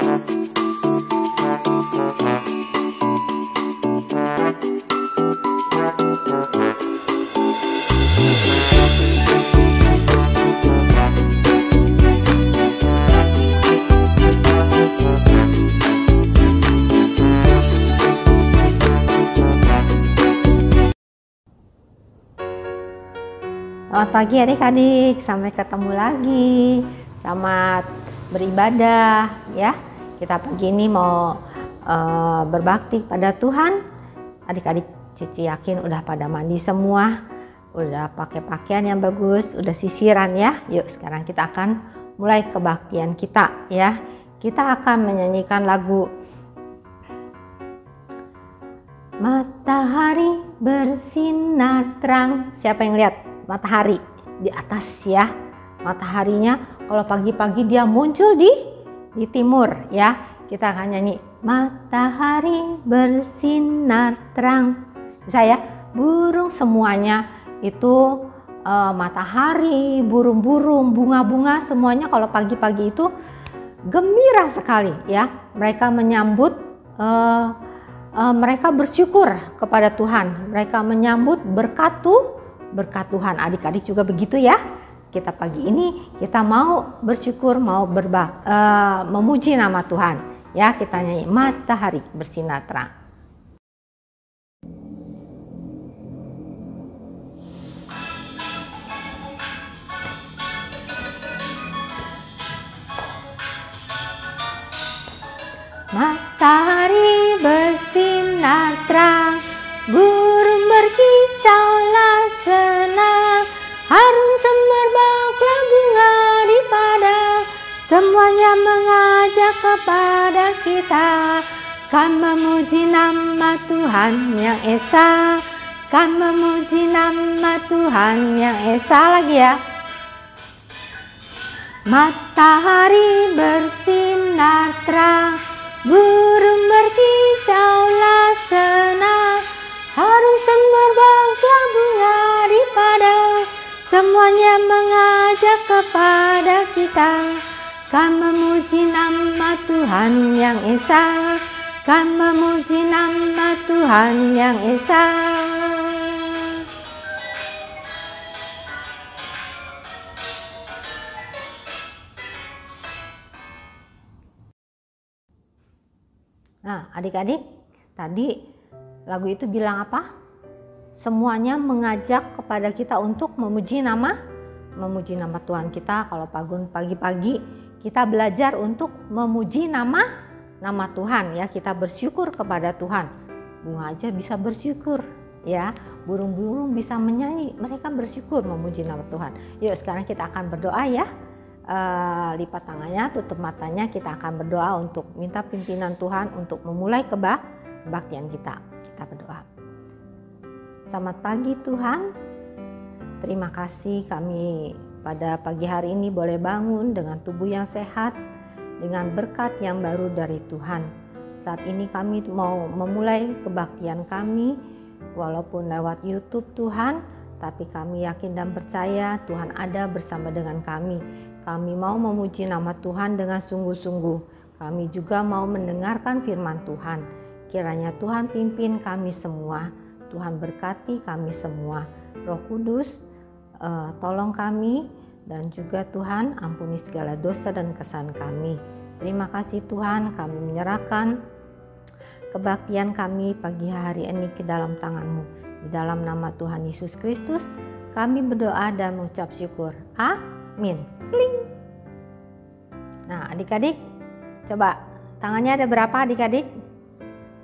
Selamat pagi adik-adik, sampai ketemu lagi. Selamat beribadah ya. Kita pagi ini mau berbakti pada Tuhan. Adik-adik Cici yakin udah pada mandi semua, udah pakai pakaian yang bagus, udah sisiran ya. Yuk sekarang kita akan mulai kebaktian kita ya. Kita akan menyanyikan lagu Matahari bersinar terang. Siapa yang lihat matahari di atas ya? Mataharinya kalau pagi-pagi dia muncul di timur ya. Kita akan nyanyi matahari bersinar terang. Bisa ya? Burung semuanya itu matahari, burung-burung, bunga-bunga semuanya kalau pagi-pagi itu gembira sekali ya. Mereka menyambut mereka bersyukur kepada Tuhan. Mereka menyambut berkat Tuhan. Adik-adik juga begitu ya. Kita pagi ini kita mau bersyukur, mau memuji nama Tuhan. Ya, kita nyanyi matahari bersinar terang. Matahari bersinar terang, burung berkicaulah senang, harum semerbaklah bunga di padang, semuanya mengajak kepada kita, kan memuji nama Tuhan yang esa, kan memuji nama Tuhan yang esa. Lagi ya. Matahari bersinar terang, burung berkicaulah senang, harum semerbaklah bunga di padang, semuanya mengajak kepada kita, kan memuji nama Tuhan yang esa, kan memuji nama Tuhan yang esa. Nah, adik-adik, tadi lagu itu bilang apa? Semuanya mengajak kepada kita untuk memuji nama Tuhan kita. Kalau pagi-pagi kita belajar untuk memuji nama Tuhan ya. Kita bersyukur kepada Tuhan. Bunga aja bisa bersyukur ya. Burung-burung bisa menyanyi, mereka bersyukur memuji nama Tuhan. Yuk sekarang kita akan berdoa ya. Lipat tangannya, tutup matanya, kita akan berdoa untuk minta pimpinan Tuhan untuk memulai kebaktian kita. Kita berdoa. Selamat pagi Tuhan, terima kasih kami pada pagi hari ini boleh bangun dengan tubuh yang sehat, dengan berkat yang baru dari Tuhan. Saat ini kami mau memulai kebaktian kami, walaupun lewat YouTube Tuhan, tapi kami yakin dan percaya Tuhan ada bersama dengan kami. Kami mau memuji nama Tuhan dengan sungguh-sungguh. Kami juga mau mendengarkan firman Tuhan. Kiranya Tuhan pimpin kami semua. Tuhan berkati kami semua. Roh Kudus, tolong kami. Dan juga Tuhan ampuni segala dosa dan kesalahan kami. Terima kasih Tuhan, kami menyerahkan kebaktian kami pagi hari ini ke dalam tangan-Mu. Di dalam nama Tuhan Yesus Kristus, kami berdoa dan mengucap syukur. Amin. Kling. Nah adik-adik, coba tangannya ada berapa adik-adik?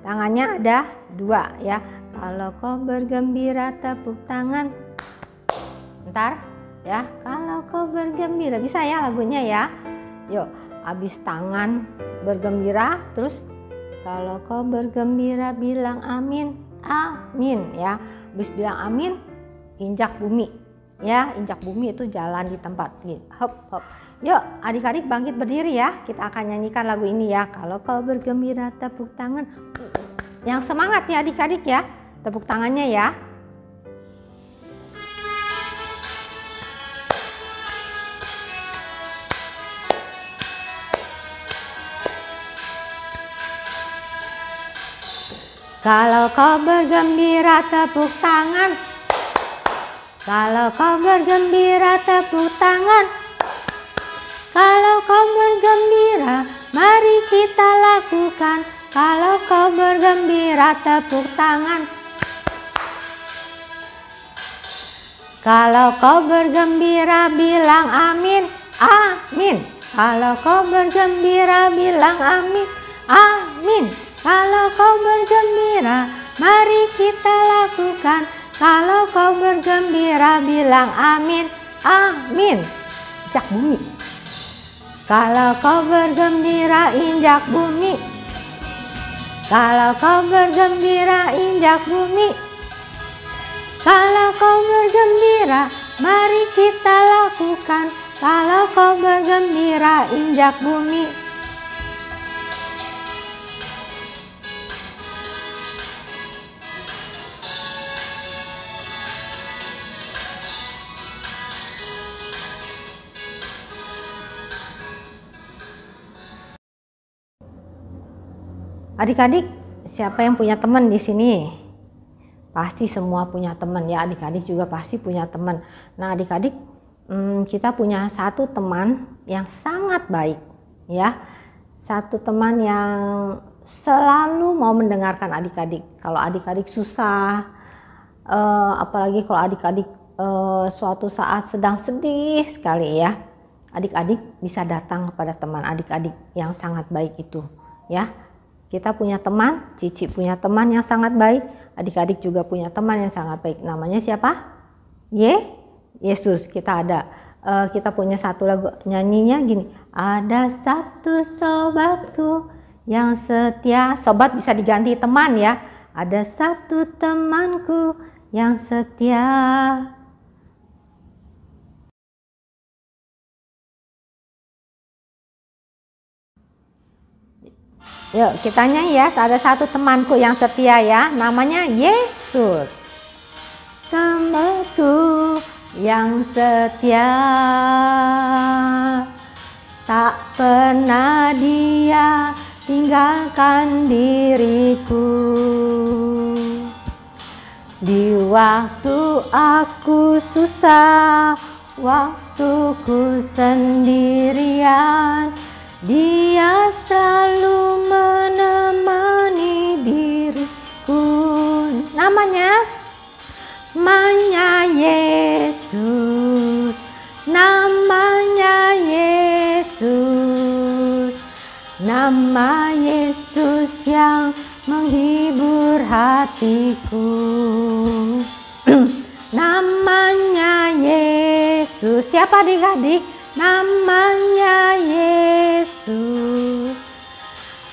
Tangannya ada 2 ya. Kalau kau bergembira tepuk tangan. Bentar ya. Kalau kau bergembira, bisa ya lagunya ya. Yuk, habis tangan bergembira, terus kalau kau bergembira bilang amin. Amin ya. Habis bilang amin, injak bumi. Ya, injak bumi itu jalan di tempat. Hop, hop. Yuk, adik-adik bangkit berdiri ya. Kita akan nyanyikan lagu ini ya. Kalau kau bergembira tepuk tangan. Yang semangat ya adik-adik ya. Tepuk tangannya ya. Kalau kau bergembira tepuk tangan. Kalau kau bergembira tepuk tangan. Kalau kau bergembira mari kita lakukan. Kalau kau bergembira tepuk tangan. Kalau kau bergembira bilang amin. Amin. Kalau kau bergembira bilang amin. Amin. Kalau kau bergembira mari kita lakukan. Kalau kau bergembira bilang amin. Amin. Injak bumi. Kalau kau bergembira injak bumi. Kalau kau bergembira injak bumi. Kalau kau bergembira mari kita lakukan. Kalau kau bergembira injak bumi. Adik-adik, siapa yang punya teman di sini? Pasti semua punya teman ya, adik-adik juga pasti punya teman. Nah, adik-adik, kita punya satu teman yang sangat baik ya. Satu teman yang selalu mau mendengarkan adik-adik. Kalau adik-adik susah, apalagi kalau adik-adik suatu saat sedang sedih sekali ya, adik-adik bisa datang kepada teman adik-adik yang sangat baik itu ya. Kita punya teman, Cici punya teman yang sangat baik, adik-adik juga punya teman yang sangat baik. Namanya siapa? Yesus. Kita punya satu lagu, nyanyinya gini. Ada satu sobatku yang setia. Sobat bisa diganti teman ya. Ada satu temanku yang setia. Yuk kita nyanyi ya, ada satu temanku yang setia ya, namanya Yesus. Temanku yang setia, tak pernah dia tinggalkan diriku. Di waktu aku susah, waktu ku sendirian, dia selalu menemani diriku. Namanya Yesus. Namanya Yesus. Nama Yesus yang menghibur hatiku. Namanya Yesus. Siapa adik-adik? Namanya Yesus.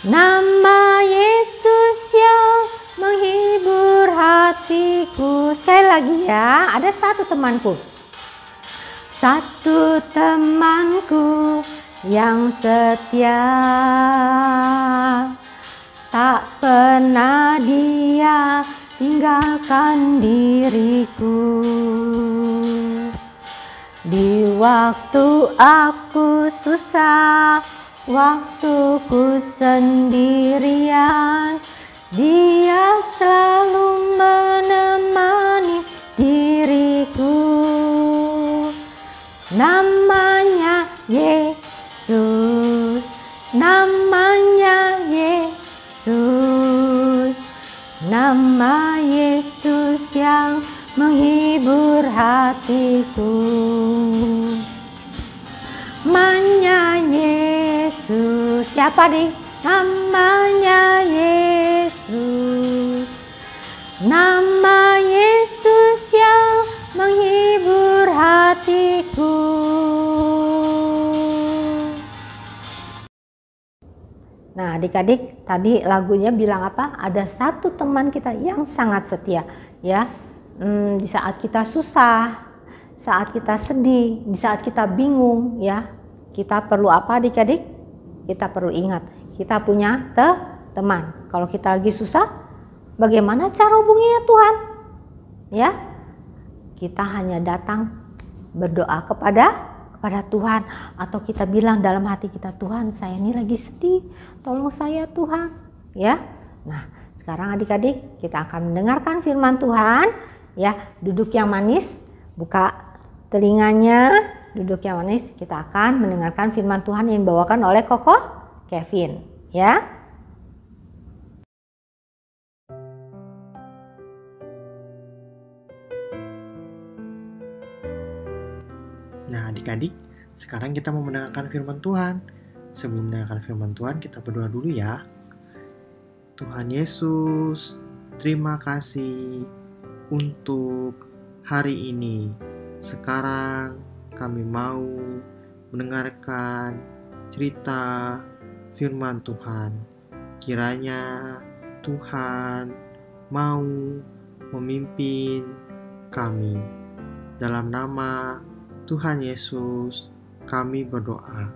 Nama Yesus yang menghibur hatiku. Sekali lagi ya, ada satu temanku. Satu temanku yang setia, tak pernah dia tinggalkan diriku. Di waktu aku susah, waktu ku sendirian, dia selalu menemani diriku. Namanya Yesus. Namanya Yesus. Nama Yesus yang menghibur hatiku. Namanya Yesus. Siapa nih? Namanya Yesus. Nama Yesus yang menghibur hatiku. Nah, adik-adik, tadi lagunya bilang apa? Ada satu teman kita yang sangat setia, ya. Di saat kita susah, saat kita sedih, di saat kita bingung, ya. Kita perlu apa, adik-adik? Kita perlu ingat, kita punya teman. Kalau kita lagi susah, bagaimana cara hubunginya Tuhan? Ya, kita hanya datang berdoa kepada Tuhan, atau kita bilang dalam hati kita, Tuhan, saya ini lagi sedih, tolong saya Tuhan, ya. Nah, Sekarang adik-adik kita akan mendengarkan firman Tuhan. Ya, duduk yang manis, buka telinganya, duduk yang manis. Kita akan mendengarkan firman Tuhan yang dibawakan oleh Koko Kevin. Ya. Nah adik-adik, sekarang kita mau mendengarkan firman Tuhan. Sebelum mendengarkan firman Tuhan, kita berdoa dulu ya. Tuhan Yesus, terima kasih untuk hari ini. Sekarang kami mau mendengarkan cerita firman Tuhan. Kiranya Tuhan mau memimpin kami. Dalam nama Tuhan Yesus, kami berdoa.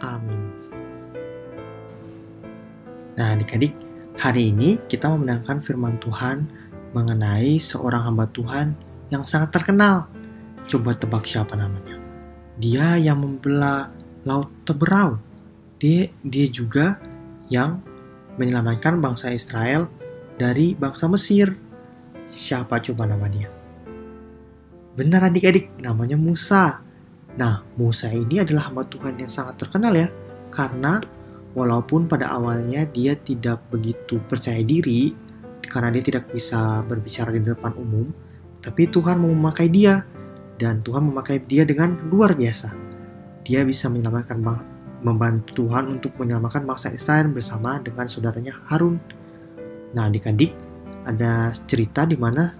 Amin. Nah adik-adik, hari ini kita mau mendengarkan firman Tuhan mengenai seorang hamba Tuhan yang sangat terkenal. Coba tebak siapa namanya? Dia yang membelah laut Teberau. Dia juga yang menyelamatkan bangsa Israel dari bangsa Mesir. Siapa coba nama dia? Benar adik-adik, namanya Musa. Nah, Musa ini adalah hamba Tuhan yang sangat terkenal ya. Karena walaupun pada awalnya dia tidak begitu percaya diri, karena dia tidak bisa berbicara di depan umum, tapi Tuhan mau memakai dia. Dan Tuhan memakai dia dengan luar biasa. Dia bisa membantu Tuhan untuk menyelamatkan bangsa Israel bersama dengan saudaranya Harun. Nah adik-adik, ada cerita di mana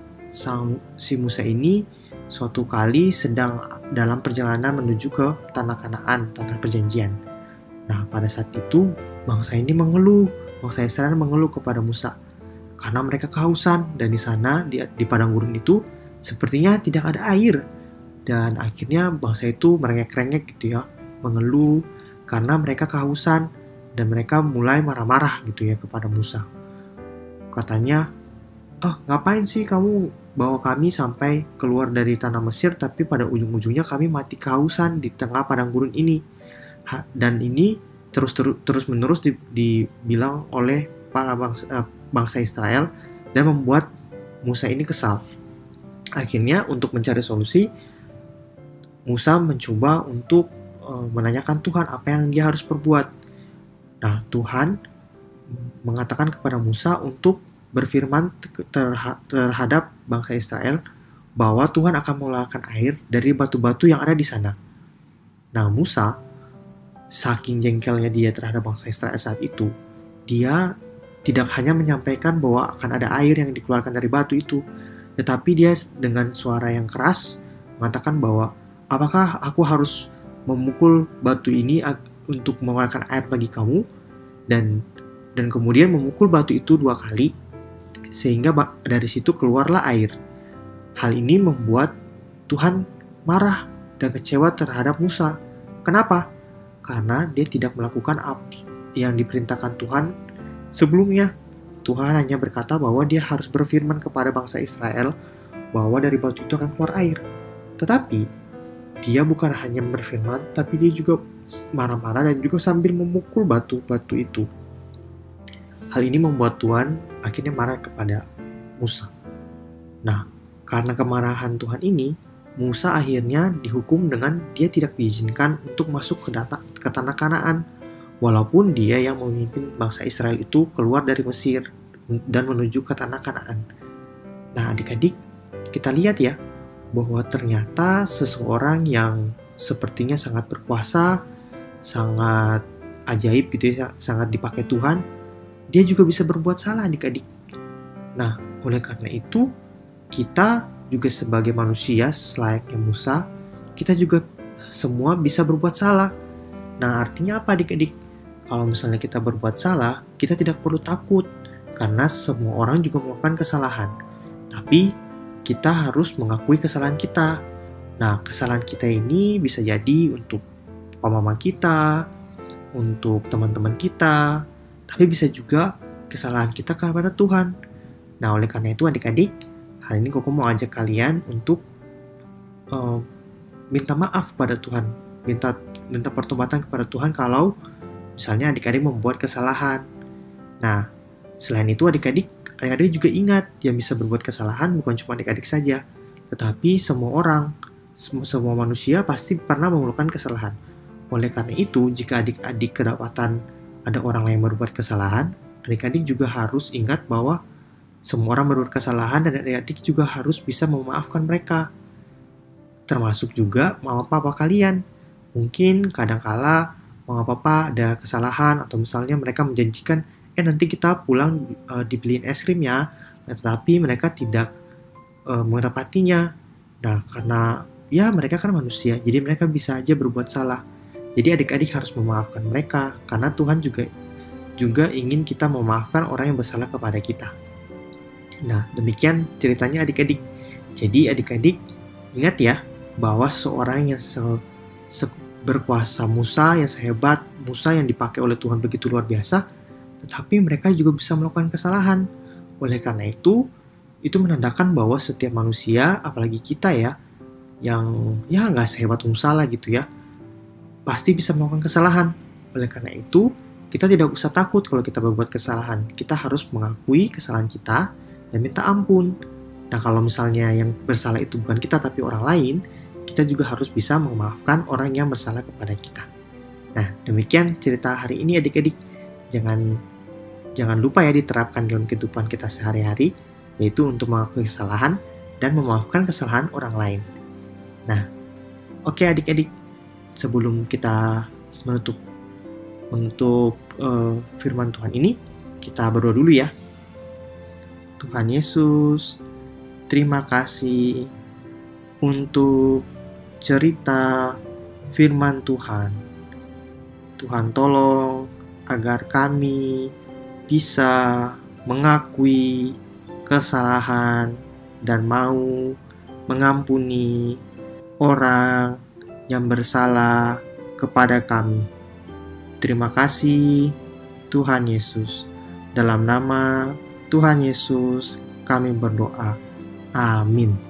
si Musa ini suatu kali sedang dalam perjalanan menuju ke tanah Kanaan, tanah perjanjian. Nah, pada saat itu bangsa Israel mengeluh kepada Musa karena mereka kehausan dan di sana di padang gurun itu sepertinya tidak ada air. Dan akhirnya bangsa itu merengek-rengek gitu ya, mengeluh karena mereka kehausan dan mereka mulai marah-marah gitu ya kepada Musa. Katanya, ngapain sih kamu bawa kami sampai keluar dari tanah Mesir, tapi pada ujung-ujungnya kami mati kehausan di tengah padang gurun ini. Dan ini terus-menerus dibilang oleh para bangsa Israel dan membuat Musa ini kesal. Akhirnya untuk mencari solusi, Musa mencoba untuk menanyakan Tuhan apa yang dia harus perbuat. Nah, Tuhan mengatakan kepada Musa untuk berfirman terhadap bangsa Israel bahwa Tuhan akan mengeluarkan air dari batu-batu yang ada di sana. Nah, Musa, saking jengkelnya dia terhadap bangsa Israel saat itu, dia tidak hanya menyampaikan bahwa akan ada air yang dikeluarkan dari batu itu, tetapi dia dengan suara yang keras mengatakan bahwa apakah aku harus memukul batu ini untuk mengeluarkan air bagi kamu, dan kemudian memukul batu itu 2 kali sehingga dari situ keluarlah air. Hal ini membuat Tuhan marah dan kecewa terhadap Musa. Kenapa? Karena dia tidak melakukan apa yang diperintahkan Tuhan sebelumnya. Tuhan hanya berkata bahwa dia harus berfirman kepada bangsa Israel bahwa dari batu itu akan keluar air. Tetapi dia bukan hanya berfirman, tapi dia juga marah-marah dan juga sambil memukul batu-batu itu. Hal ini membuat Tuhan akhirnya marah kepada Musa. Nah, karena kemarahan Tuhan ini, Musa akhirnya dihukum dengan dia tidak diizinkan untuk masuk ke tanah Kanaan, walaupun dia yang memimpin bangsa Israel itu keluar dari Mesir dan menuju ke tanah Kanaan. Nah, adik-adik, kita lihat ya, bahwa ternyata seseorang yang sepertinya sangat berkuasa, sangat ajaib gitu ya, sangat dipakai Tuhan, dia juga bisa berbuat salah adik-adik. Nah, oleh karena itu, kita juga sebagai manusia selayaknya Musa, kita juga semua bisa berbuat salah. Nah, artinya apa adik-adik? Kalau misalnya kita berbuat salah, kita tidak perlu takut, karena semua orang juga melakukan kesalahan. Tapi, kita harus mengakui kesalahan kita. Nah, kesalahan kita ini bisa jadi untuk mama kita, untuk teman-teman kita, tapi bisa juga kesalahan kita kepada Tuhan. Nah, oleh karena itu adik-adik, hari ini Koko mau ajak kalian untuk minta maaf pada Tuhan, minta pertobatan kepada Tuhan kalau misalnya adik-adik membuat kesalahan. Nah, Selain itu adik-adik juga ingat yang bisa berbuat kesalahan bukan cuma adik-adik saja, tetapi semua orang, semua manusia pasti pernah melakukan kesalahan. Oleh karena itu, jika adik-adik kedapatan ada orang lain berbuat kesalahan, adik-adik juga harus ingat bahwa semua orang berbuat kesalahan dan adik-adik juga harus bisa memaafkan mereka. Termasuk juga mama papa kalian. Mungkin kadangkala mama papa ada kesalahan atau misalnya mereka menjanjikan nanti kita pulang dibeliin es krim ya, tetapi mereka tidak menepatinya. Nah, karena ya mereka kan manusia, jadi mereka bisa aja berbuat salah. Jadi adik-adik harus memaafkan mereka, karena Tuhan juga ingin kita memaafkan orang yang bersalah kepada kita. Nah, demikian ceritanya adik-adik. Jadi adik-adik ingat ya, bahwa seseorang yang berkuasa Musa, yang sehebat Musa yang dipakai oleh Tuhan begitu luar biasa, tetapi mereka juga bisa melakukan kesalahan. Oleh karena itu menandakan bahwa setiap manusia, apalagi kita ya, yang ya nggak sehebat Musa lah gitu ya, pasti bisa melakukan kesalahan. Oleh karena itu, kita tidak usah takut kalau kita berbuat kesalahan. Kita harus mengakui kesalahan kita dan minta ampun. Nah, kalau misalnya yang bersalah itu bukan kita tapi orang lain, kita juga harus bisa memaafkan orang yang bersalah kepada kita. Nah, demikian cerita hari ini adik-adik. Jangan lupa ya diterapkan dalam kehidupan kita sehari-hari, yaitu untuk mengakui kesalahan dan memaafkan kesalahan orang lain. Nah, oke adik-adik, sebelum kita menutup firman Tuhan ini, kita berdoa dulu ya. Tuhan Yesus, terima kasih untuk cerita firman Tuhan. Tuhan tolong agar kami bisa mengakui kesalahan dan mau mengampuni orang yang bersalah kepada kami. Terima kasih Tuhan Yesus. Dalam nama Tuhan Yesus kami berdoa. Amin.